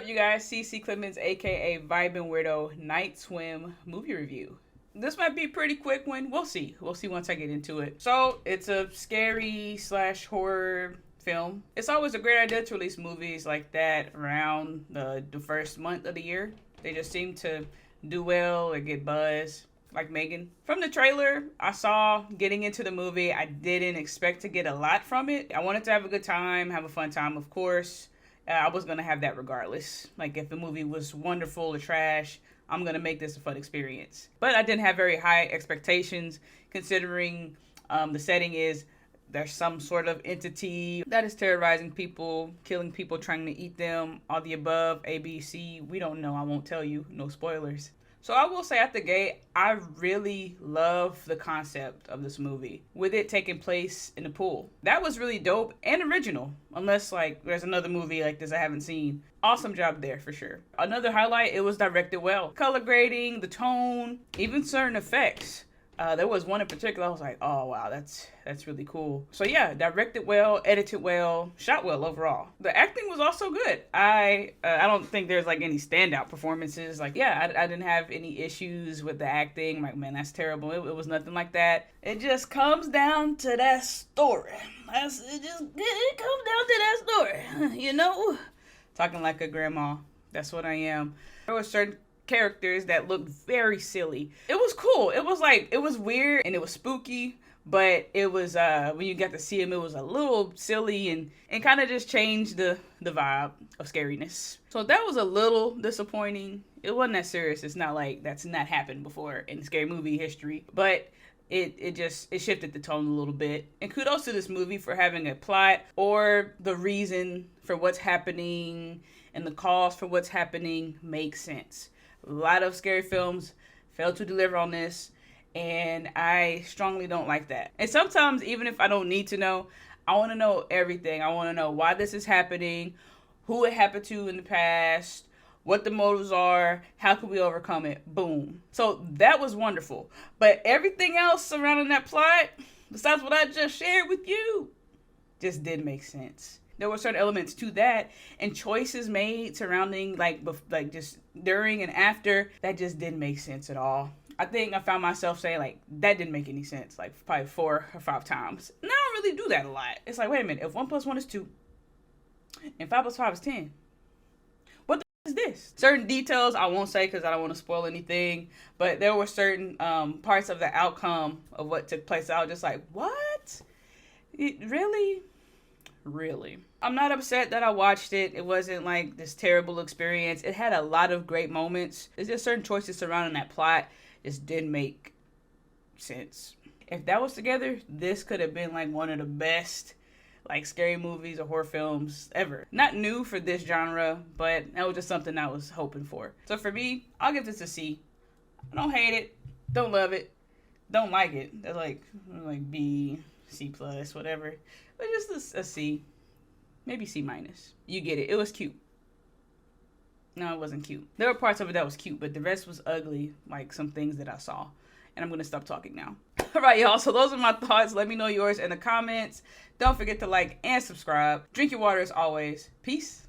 you guys? CeCe Clemons, aka Vibin Weirdo, Night Swim movie review. This might be a pretty quick one. We'll see. We'll see once I get into it. So, it's a scary / horror film. It's always a great idea to release movies like that around the first month of the year. They just seem to do well or get buzz. Like Megan. From the trailer I saw getting into the movie, I didn't expect to get a lot from it. I wanted to have a good time, have a fun time, of course. I was going to have that regardless. Like, if the movie was wonderful or trash, I'm going to make this a fun experience. But I didn't have very high expectations, considering the setting is there's some sort of entity that is terrorizing people, killing people, trying to eat them, all the above, A, B, C. We don't know. I won't tell you. No spoilers. So I will say at the gate, I really love the concept of this movie, with it taking place in the pool. That was really dope and original, unless like there's another movie like this I haven't seen. Awesome job there for sure. Another highlight, it was directed well. Color grading, the tone, even certain effects. There was one in particular I was like, oh wow, that's really cool. So yeah, directed well, edited well, shot well overall. The acting was also good. I don't think there's like any standout performances. Like, yeah, I didn't have any issues with the acting. Like, man, that's terrible. It was nothing like that. It just comes down to that story. It comes down to that story, you know? Talking like a grandma. That's what I am. There were certain characters that looked very silly. It was cool. It was weird and it was spooky, but it was when you got to see him, it was a little silly and kind of just changed the vibe of scariness. So that was a little disappointing. It wasn't that serious. It's not like that's not happened before in scary movie history, but it shifted the tone a little bit. And kudos to this movie for having a plot or the reason for what's happening and the cause for what's happening makes sense. A lot of scary films fail to deliver on this, and I strongly don't like that. And sometimes, even if I don't need to know, I want to know everything. I want to know why this is happening, who it happened to in the past, what the motives are, how can we overcome it. Boom. So that was wonderful. But everything else surrounding that plot, besides what I just shared with you, just didn't make sense. There were certain elements to that and choices made surrounding like just during and after that just didn't make sense at all. I think I found myself saying like that didn't make any sense like probably 4 or 5 times. And I don't really do that a lot. It's like, wait a minute, if 1 + 1 is 2 and 5 + 5 is 10, what is this? Certain details I won't say because I don't want to spoil anything, but there were certain parts of the outcome of what took place I was just like, what? Really? I'm not upset that I watched it. It wasn't like this terrible experience. It had a lot of great moments. There's just certain choices surrounding that plot just didn't make sense. If that was together, this could have been like one of the best like scary movies or horror films ever. Not new for this genre, but that was just something I was hoping for. So for me, I'll give this a C. I don't hate it, don't love it, don't like it. They're like B, C+, whatever. But just a C. Maybe C-. You get it. It was cute. No, it wasn't cute. There were parts of it that was cute, but the rest was ugly, like some things that I saw. And I'm going to stop talking now. All right, y'all. So those are my thoughts. Let me know yours in the comments. Don't forget to like and subscribe. Drink your water as always. Peace.